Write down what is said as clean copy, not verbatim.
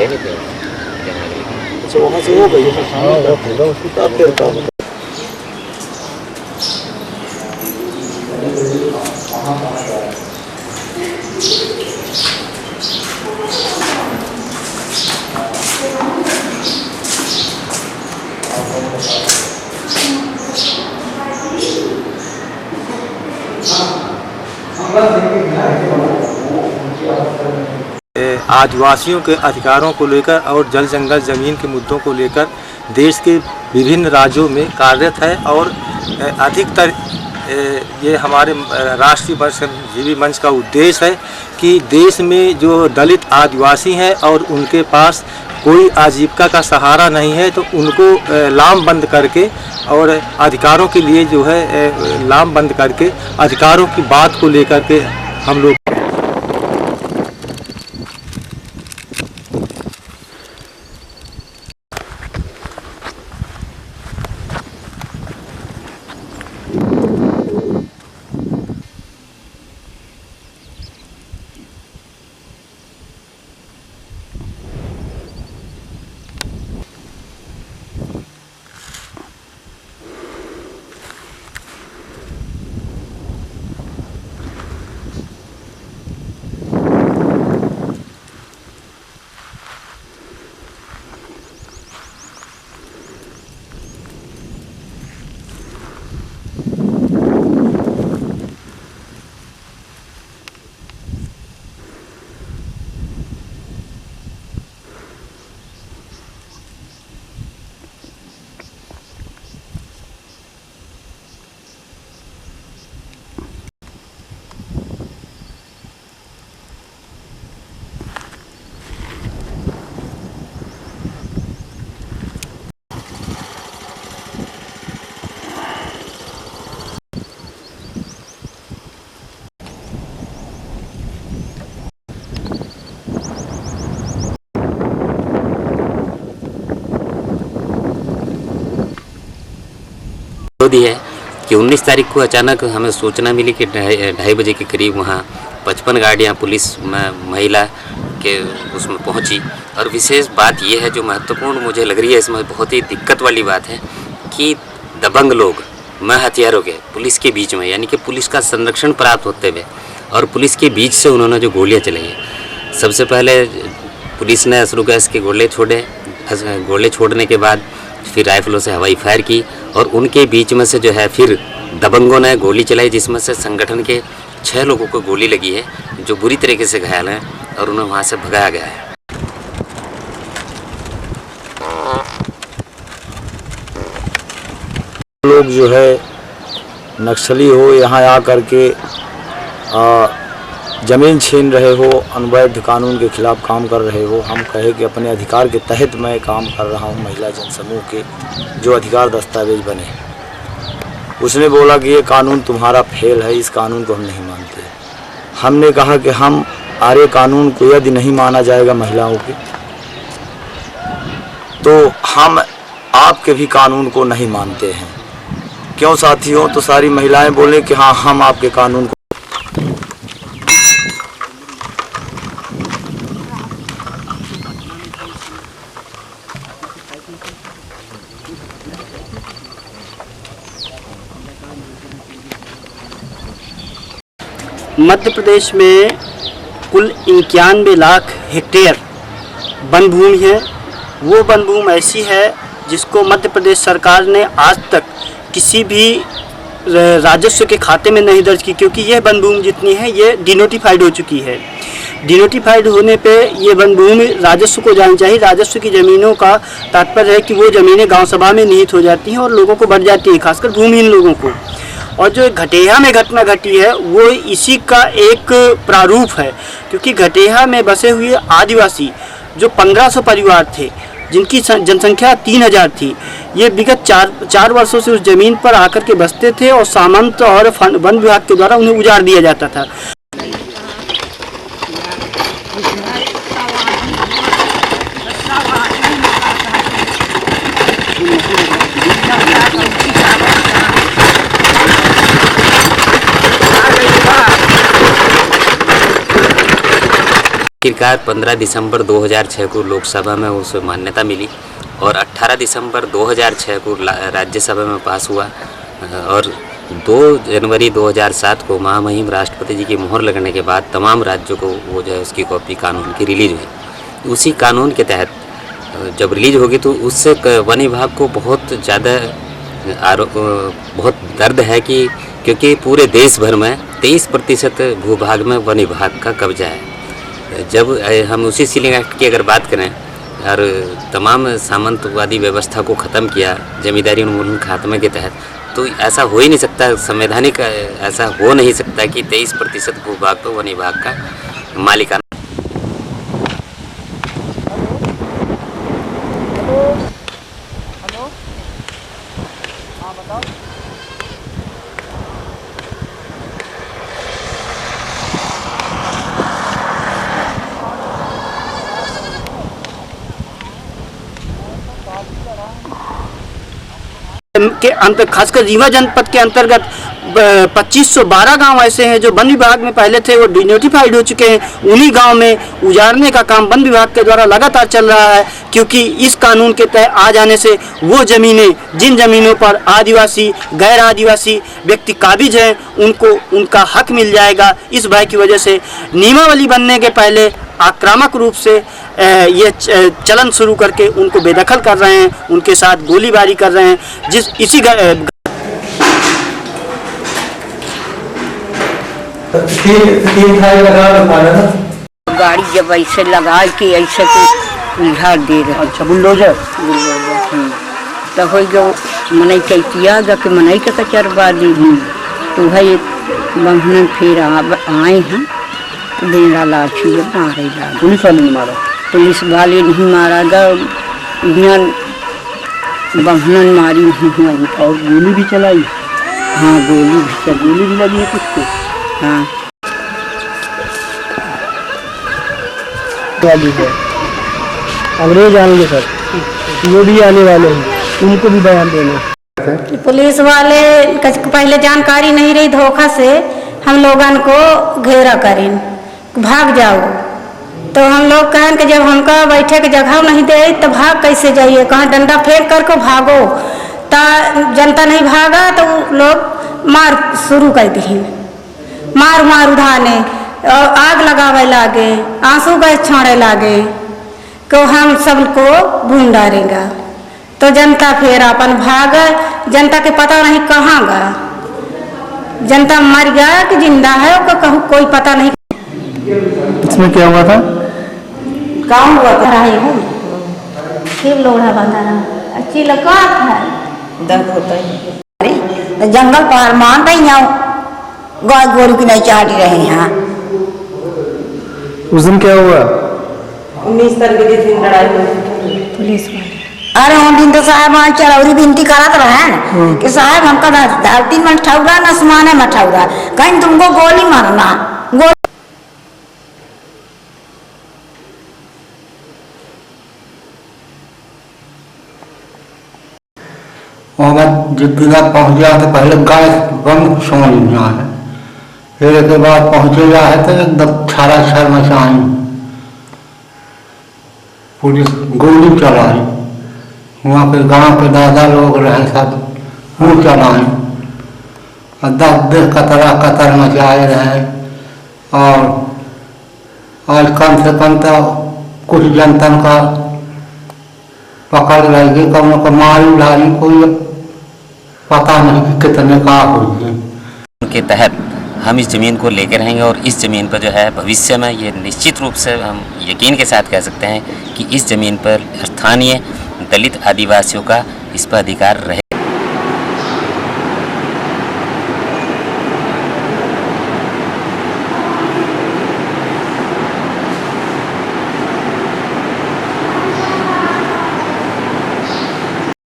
अच्छा वहाँ से हो गई है। फिर काम आदिवासियों के अधिकारों को लेकर और जल जंगल ज़मीन के मुद्दों को लेकर देश के विभिन्न राज्यों में कार्यरत है और अधिकतर ये हमारे राष्ट्रीय श्रमजीवी मंच का उद्देश्य है कि देश में जो दलित आदिवासी हैं और उनके पास कोई आजीविका का सहारा नहीं है तो उनको लामबंद करके और अधिकारों के लिए जो है लामबंद करके अधिकारों की बात को लेकर के हम लोग दी है कि 19 तारीख को अचानक हमें सूचना मिली कि 2:30 बजे के करीब वहाँ 55 गाड़ियाँ पुलिस महिला के उसमें पहुँची। और विशेष बात यह है जो महत्वपूर्ण मुझे लग रही है, इसमें बहुत ही दिक्कत वाली बात है कि दबंग लोग हथियारों के पुलिस के बीच में, यानी कि पुलिस का संरक्षण प्राप्त होते हुए और पुलिस के बीच से उन्होंने जो गोलियाँ चलाई हैं। सबसे पहले पुलिस ने अश्रु गैस के गोले छोड़े, गोले छोड़ने के बाद फिर राइफलों से हवाई फायर की और उनके बीच में से जो है फिर दबंगों ने गोली चलाई, जिसमें से संगठन के 6 लोगों को गोली लगी है जो बुरी तरीके से घायल हैं और उन्हें वहां से भगाया गया है। लोग जो है नक्सली हो यहाँ आ करके ज़मीन छीन रहे हो, अनवैध कानून के खिलाफ काम कर रहे हो। हम कहे कि अपने अधिकार के तहत मैं काम कर रहा हूँ। महिला जनसमूह के जो अधिकार दस्तावेज बने, उसने बोला कि ये कानून तुम्हारा फेल है, इस कानून को हम नहीं मानते। हमने कहा कि हम आर्य कानून को यदि नहीं माना जाएगा महिलाओं के, तो हम आपके भी कानून को नहीं मानते हैं। क्यों साथियों? तो सारी महिलाएं बोले कि हाँ, हम आपके कानून को। मध्य प्रदेश में कुल 91 लाख हेक्टेयर वन भूमि है। वो वन भूमि ऐसी है जिसको मध्य प्रदेश सरकार ने आज तक किसी भी राजस्व के खाते में नहीं दर्ज की, क्योंकि यह वन भूमि जितनी है ये डिनोटिफाइड हो चुकी है। डिनोटिफाइड होने पे ये वन भूमि राजस्व को जानी चाहिए। राजस्व की ज़मीनों का तात्पर्य है कि वो ज़मीनें गांव सभा में निहित हो जाती हैं और लोगों को बढ़ जाती हैं, खासकर भूमिहीन लोगों को। और जो घटेहा में घटना घटी है वो इसी का एक प्रारूप है, क्योंकि घटेहा में बसे हुए आदिवासी जो 1500 परिवार थे, जिनकी जनसंख्या 3000 थी, ये विगत चार वर्षों से उस ज़मीन पर आकर के बसते थे और सामंत और वन विभाग के द्वारा उन्हें उजाड़ दिया जाता था। अधिकार 15 दिसंबर 2006 को लोकसभा में उसे मान्यता मिली और 18 दिसंबर 2006 को राज्यसभा में पास हुआ और 2 जनवरी 2007 को महामहिम राष्ट्रपति जी की मोहर लगने के बाद तमाम राज्यों को वो जो है उसकी कॉपी कानून की रिलीज हुई। उसी कानून के तहत जब रिलीज होगी तो उससे वन विभाग को बहुत ज़्यादा बहुत दर्द है कि क्योंकि पूरे देश भर में 23% भूभाग में वन विभाग का कब्जा है। जब हम उसी सीलिंग एक्ट की अगर बात करें और तमाम सामंतवादी व्यवस्था को ख़त्म किया जमींदारी उन्मूलन खात्मे के तहत, तो ऐसा हो ही नहीं सकता, संवैधानिक ऐसा हो नहीं सकता कि 23% भूभाग पर वन विभाग का मालिकाना। के अंतर खासकर रीवा जनपद के अंतर्गत 2512 गांव ऐसे हैं जो वन विभाग में पहले थे, वो डिनोटिफाइड हो चुके हैं। उन्हीं गांव में उजाड़ने का काम वन विभाग के द्वारा लगातार चल रहा है, क्योंकि इस कानून के तहत आ जाने से वो ज़मीनें, जिन ज़मीनों पर आदिवासी गैर आदिवासी व्यक्ति काबिज हैं, उनको उनका हक मिल जाएगा। इस भय की वजह से नियमावली बनने के पहले आक्रामक रूप से ये चलन शुरू करके उनको बेदखल कर रहे हैं, उनके साथ गोलीबारी कर रहे हैं। इसी गाड़ी जब ऐसे लगा के ऐसे को उधार दे रहे। अच्छा, बुलडोजर तो हो जो मनई कैतिया गा के मनई के कचरवा दी तो है बंधन फिर आए हैं देरा लाठी मारे ला। पुलिस वाले ने मारा? पुलिस वाले नहीं मारा गा, बंधन मारी नहीं हुआ। और गोली भी चलाई? हाँ, गोली भी लगी है कुछ को? हाँ। अंग्रेज आएंगे सर, वो भी आने वाले हैं, उनको भी बयान देना। पुलिस वाले पहले जानकारी नहीं रही, धोखा से हम लोगन को घेरा करें, भाग जाओ। तो हम लोग कहें कि जब हमका बैठे के जगह नहीं दे तो भाग कैसे जाइए, कहाँ डंडा फेंक करके भागो। ता जनता नहीं भागा तो लोग मार शुरू कर दी, मार उधाने, आग लगावे लागे, आंसू गैस छोड़े लागे को हम सबको भून डालेगा। तो जनता फिर अपन भाग, जनता के पता नहीं कहाँ गया, जनता मर गया कि जिंदा है उसको कोई पता नहीं। इसमें क्या हुआ था? गाँव रहे हूँ फिर लोढ़ा बंधा रहा, अच्छी लगा है दर्द होता है। जंगल पार मान रही जाओ, गाय गोरू की नहीं चाट रहे हैं। उस दिन क्या हुआ? 19 तारीख के दिन लड़ाई हुई पुलिस वाले। अरे हम दिन तो साहब वहाँ चरौरी बिनती करत रहे कि साहब हमका धरती में ठौरा न आसमाने में ठौरा, कहीं तुमको गोली मारना। वहाँ जब बिना पहुँच गया तो पहले गाय बंद समझ में आए, फिर उसके बाद पहुँचे गया है तो एकदम छारा छर मचाई, पुलिस गोली चलाई। वहाँ पे गांव के दादा लोग रहे सब, वो चलाए और 10 कतर मचाए रहे। और आज कम से कम तो कुछ जनता का पकड़ रहेगी, कम को मारी लाई, कोई पता नहीं कि कितने का हुई। के तहत हम इस ज़मीन को लेकर रहेंगे और इस ज़मीन पर जो है भविष्य में ये निश्चित रूप से हम यकीन के साथ कह सकते हैं कि इस ज़मीन पर स्थानीय दलित आदिवासियों का इस पर अधिकार रहे।